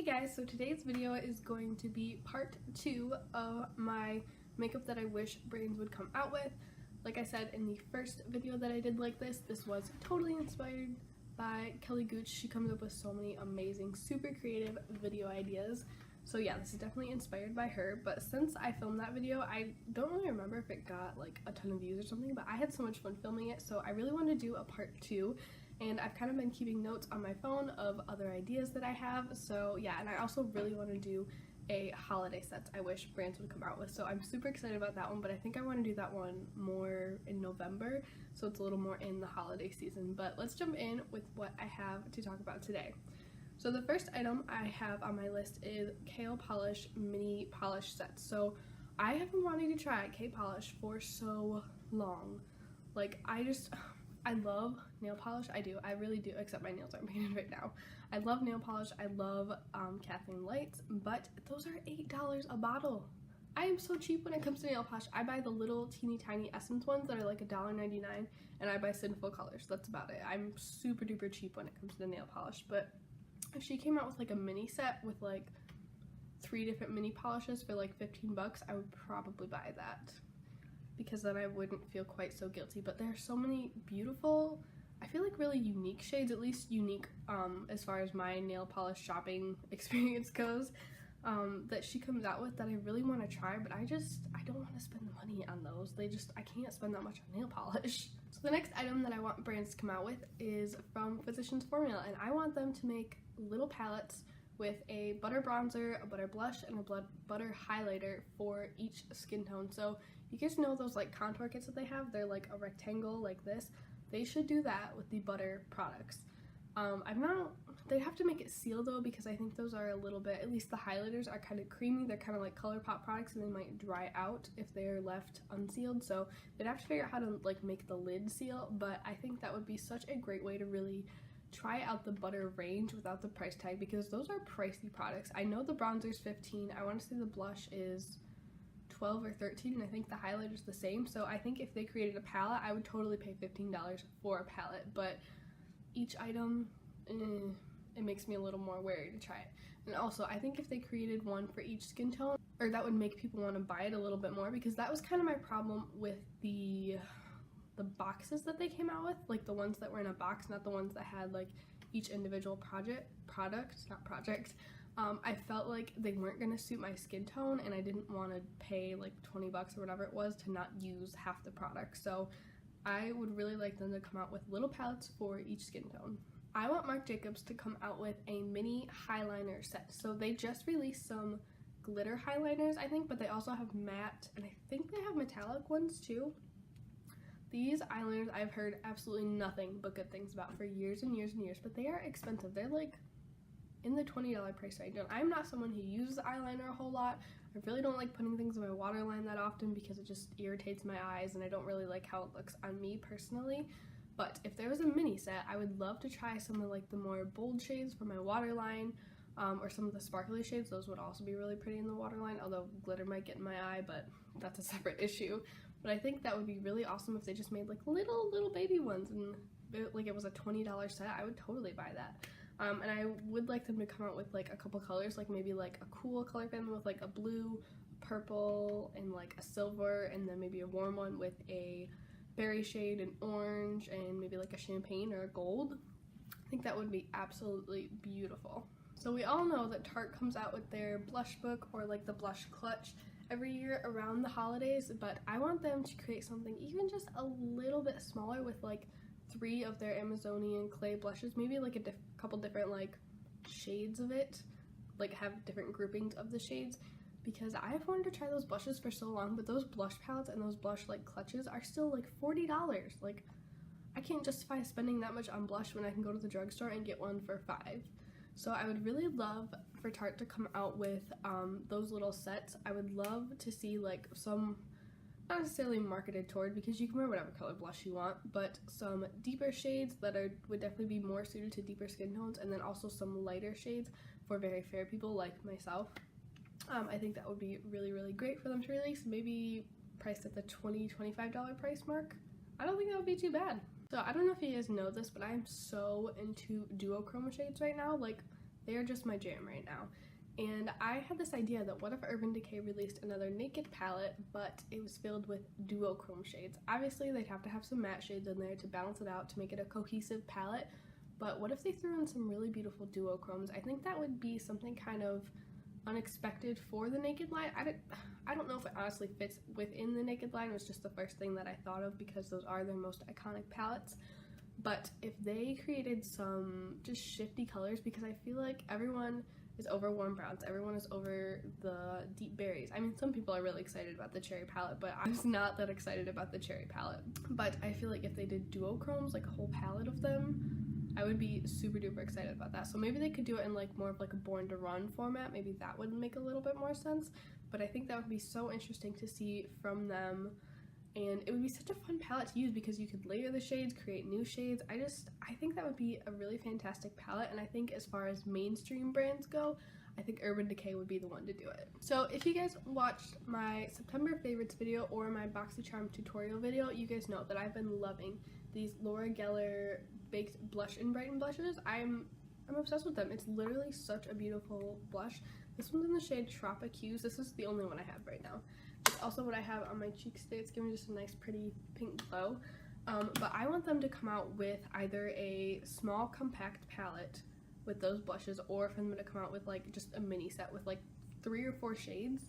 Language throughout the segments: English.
guys, so today's video is going to be part 2 of my makeup that I wish brands would come out with. Like I said in the first video that I did like this was totally inspired by Kelly Gooch. She comes up with so many amazing, super creative video ideas. So yeah, this is definitely inspired by her, but since I filmed that video, I don't really remember if it got like a ton of views or something, but I had so much fun filming it, so I really wanted to do a part 2. And I've kind of been keeping notes on my phone of other ideas that I have. So yeah, and I also really want to do a holiday set I wish brands would come out with. So I'm super excited about that one, but I think I want to do that one more in November, so it's a little more in the holiday season. But let's jump in with what I have to talk about today. So the first item I have on my list is K Polish mini polish sets. So I have been wanting to try K Polish for so long. Like I love nail polish. I really do, except my nails aren't painted right now. I love nail polish. I love Kathleen Lights, but those are $8 a bottle. I am so cheap when it comes to nail polish. I buy the little teeny tiny Essence ones that are like $1.99, and I buy Sinful Colors. That's about it. I'm super duper cheap when it comes to nail polish, but if she came out with like a mini set with like 3 different mini polishes for like 15 bucks, I would probably buy that, because then I wouldn't feel quite so guilty. But there are so many beautiful, I feel like really unique shades, at least unique as far as my nail polish shopping experience goes, that she comes out with that I really want to try, but I don't want to spend the money on those. I can't spend that much on nail polish. So the next item that I want brands to come out with is from Physicians Formula, and I want them to make little palettes with a butter bronzer, a butter blush, and a butter highlighter for each skin tone. So you guys know those like contour kits that they have? They're like a rectangle like this. They should do that with the butter products. They have to make it seal though, because I think those are a little bit, at least the highlighters are kind of creamy. They're kind of like ColourPop products, and they might dry out if they're left unsealed. So they'd have to figure out how to like make the lid seal, but I think that would be such a great way to really try out the butter range without the price tag, because those are pricey products. I know the bronzer's $15. I want to say the blush is $12 or $13, and I think the highlighter's the same. So I think if they created a palette, I would totally pay $15 for a palette, but each item, it makes me a little more wary to try it. And also, I think if they created one for each skin tone, or that would make people want to buy it a little bit more, because that was kind of my problem with the boxes that they came out with, like the ones that were in a box, not the ones that had like each individual product. I felt like they weren't going to suit my skin tone, and I didn't want to pay like 20 bucks or whatever it was to not use half the product. So I would really like them to come out with little palettes for each skin tone. I want Marc Jacobs to come out with a mini highliner set. So they just released some glitter highliners, I think, but they also have matte, and I think they have metallic ones too. These eyeliners I've heard absolutely nothing but good things about for years and years and years, but they are expensive. They're like in the $20 price range, and I'm not someone who uses eyeliner a whole lot. I really don't like putting things in my waterline that often because it just irritates my eyes, and I don't really like how it looks on me personally. But if there was a mini set, I would love to try some of like the more bold shades for my waterline, or some of the sparkly shades. Those would also be really pretty in the waterline, although glitter might get in my eye, but that's a separate issue. But I think that would be really awesome if they just made like little baby ones, and like it was a $20 set. I would totally buy that. And I would like them to come out with like a couple colors, like maybe like a cool color family with like a blue, purple, and like a silver, and then maybe a warm one with a berry shade, an orange, and maybe like a champagne or a gold. I think that would be absolutely beautiful. So we all know that Tarte comes out with their blush book, or like the blush clutch, every year around the holidays, but I want them to create something even just a little bit smaller with like 3 of their Amazonian clay blushes, maybe like a couple different like shades of it, like have different groupings of the shades, because I've wanted to try those blushes for so long, but those blush palettes and those blush like clutches are still like $40. Like, I can't justify spending that much on blush when I can go to the drugstore and get one for $5. So I would really love for Tarte to come out with those little sets. I would love to see like some, not necessarily marketed toward, because you can wear whatever color blush you want, but some deeper shades that would definitely be more suited to deeper skin tones, and then also some lighter shades for very fair people like myself. I think that would be really, really great for them to release, maybe priced at the $20-$25 price mark. I don't think that would be too bad. So I don't know if you guys know this, but I am so into duochroma shades right now. Like, They are just my jam right now. And I had this idea that what if Urban Decay released another naked palette, but it was filled with duochrome shades. Obviously, they'd have to have some matte shades in there to balance it out to make it a cohesive palette, but what if they threw in some really beautiful duochromes? I think that would be something kind of unexpected for the Naked line. I don't know if it honestly fits within the Naked line. It was just the first thing that I thought of because those are their most iconic palettes. But if they created some just shifty colors, because I feel like everyone is over warm browns, everyone is over the deep berries. I mean, some people are really excited about the cherry palette, but I was not that excited about the cherry palette. But I feel like if they did duochromes, like a whole palette of them, I would be super duper excited about that. So maybe they could do it in like more of like a Born to Run format. Maybe that would make a little bit more sense. But I think that would be so interesting to see from them. And it would be such a fun palette to use because you could layer the shades, create new shades. I think that would be a really fantastic palette. And I think as far as mainstream brands go, I think Urban Decay would be the one to do it. So if you guys watched my September favorites video or my BoxyCharm tutorial video, you guys know that I've been loving these Laura Geller Baked Blush and Brighten blushes. I'm obsessed with them. It's literally such a beautiful blush. This one's in the shade Tropic Hues. This is the only one I have right now. It's also what I have on my cheeks today. It's giving just a nice pretty pink glow. But I want them to come out with either a small compact palette with those blushes, or for them to come out with like just a mini set with like 3 or 4 shades.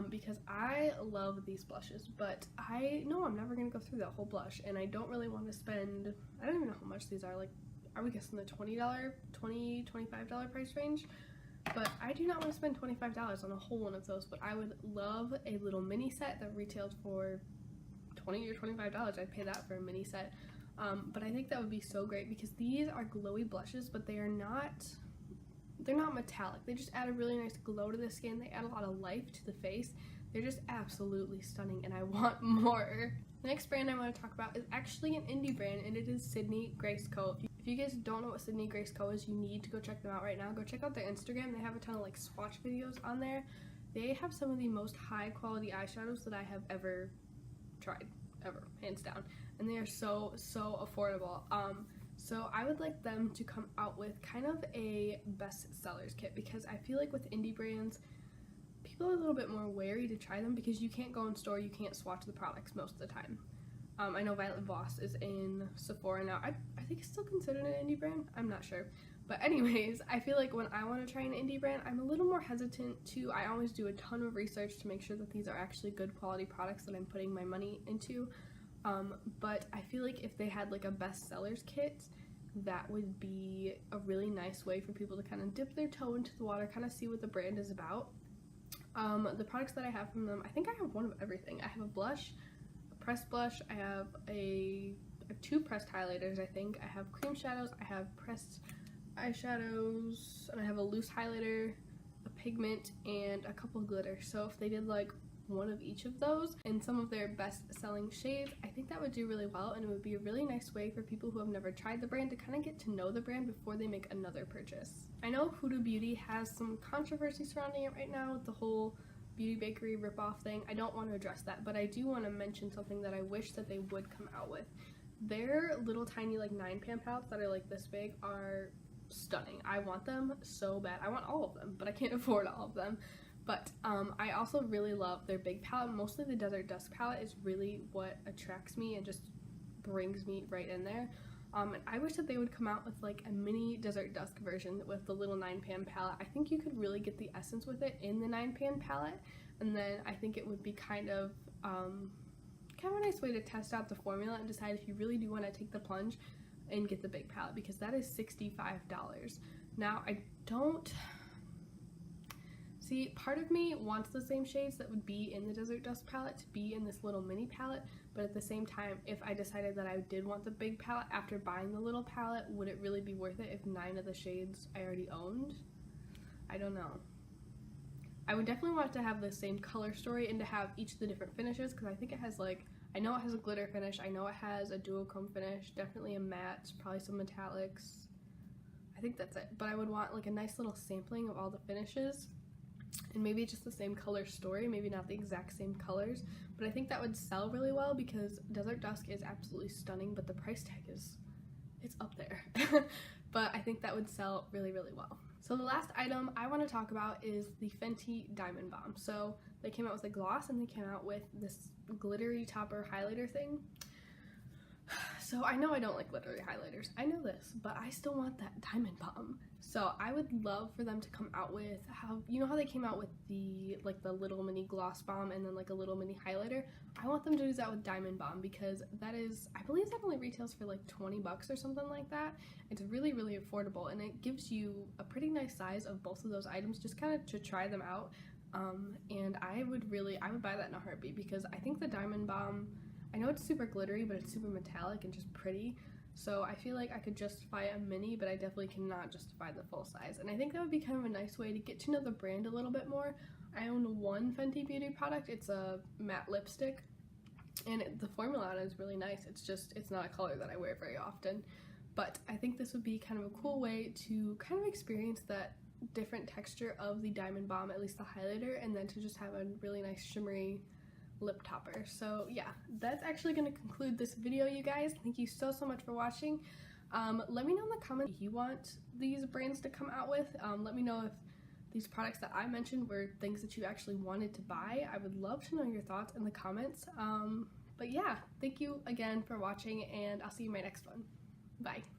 Because I love these blushes, but I know I'm never gonna go through that whole blush, and I don't really want to spend, I don't even know how much these are, like, I would guess in the $25 price range, but I do not want to spend $25 on a whole one of those. But I would love a little mini set that retailed for $20 or $25. I'd pay that for a mini set. But I think that would be so great because these are glowy blushes, but they're not metallic. They just add a really nice glow to the skin. They add a lot of life to the face. They're just absolutely stunning, and I want more. The next brand I want to talk about is actually an indie brand, and it is Sydney Grace Co. If you guys don't know what Sydney Grace Co is, you need to go check them out right now. Go check out their Instagram. They have a ton of like swatch videos on there. They have some of the most high quality eyeshadows that I have ever tried, ever, hands down. And they are so affordable. So I would like them to come out with kind of a best sellers kit, because I feel like with indie brands, people are a little bit more wary to try them because you can't go in store, you can't swatch the products most of the time. I know Violet Voss is in Sephora now. I think it's still considered an indie brand. I'm not sure. But anyways, I feel like when I want to try an indie brand, I'm a little more hesitant to, I always do a ton of research to make sure that these are actually good quality products that I'm putting my money into. But I feel like if they had like a best sellers kit, that would be a really nice way for people to kind of dip their toe into the water, kind of see what the brand is about. The products that I have from them, I think I have one of everything. I have a blush, a pressed blush, I have 2 pressed highlighters, I think. I have cream shadows, I have pressed eyeshadows, and I have a loose highlighter, a pigment, and a couple glitters. So if they did like one of each of those in some of their best selling shades, I think that would do really well, and it would be a really nice way for people who have never tried the brand to kind of get to know the brand before they make another purchase. I know Huda Beauty has some controversy surrounding it right now with the whole Beauty Bakery ripoff thing. I don't want to address that, but I do want to mention something that I wish that they would come out with. Their little tiny like 9-pan palettes that are like this big are stunning. I want them so bad. I want all of them, but I can't afford all of them. But I also really love their big palette. Mostly the Desert Dusk palette is really what attracts me and just brings me right in there. And I wish that they would come out with like a mini Desert Dusk version with the little 9-pan palette. I think you could really get the essence with it in the 9-pan palette, and then I think it would be kind of a nice way to test out the formula and decide if you really do want to take the plunge and get the big palette, because that is $65. Now, I don't see, part of me wants the same shades that would be in the Desert Dusk palette to be in this little mini palette, but at the same time, if I decided that I did want the big palette after buying the little palette, would it really be worth it if 9 of the shades I already owned? I don't know. I would definitely want it to have the same color story and to have each of the different finishes, because I think it has like, I know it has a glitter finish, I know it has a duochrome finish, definitely a matte, probably some metallics. I think that's it. But I would want like a nice little sampling of all the finishes, and maybe just the same color story, maybe not the exact same colors, but I think that would sell really well because Desert Dusk is absolutely stunning, but the price tag is, it's up there. But I think that would sell really, really well. So the last item I want to talk about is the Fenty Diamond Bomb. So they came out with a gloss and they came out with this glittery topper highlighter thing. So I know I don't like glittery highlighters, I know this, but I still want that Diamond Bomb. So I would love for them to come out with you know how they came out with the little mini gloss bomb and then like a little mini highlighter? I want them to do that with Diamond Bomb, because that is, I believe that only retails for like 20 bucks or something like that. It's really, really affordable, and it gives you a pretty nice size of both of those items just kind of to try them out. And I would buy that in a heartbeat, because I think the Diamond Bomb, I know it's super glittery, but it's super metallic and just pretty. So I feel like I could justify a mini, but I definitely cannot justify the full size. And I think that would be kind of a nice way to get to know the brand a little bit more. I own one Fenty Beauty product. It's a matte lipstick, and the formula on it is really nice. It's not a color that I wear very often. But I think this would be kind of a cool way to kind of experience that different texture of the Diamond Bomb, at least the highlighter, and then to just have a really nice shimmery lip topper. So yeah, that's actually going to conclude this video, you guys. Thank you so much for watching. Let me know in the comments if you want these brands to come out with. Let me know if these products that I mentioned were things that you actually wanted to buy. I would love to know your thoughts in the comments. But yeah, thank you again for watching, and I'll see you in my next one. Bye.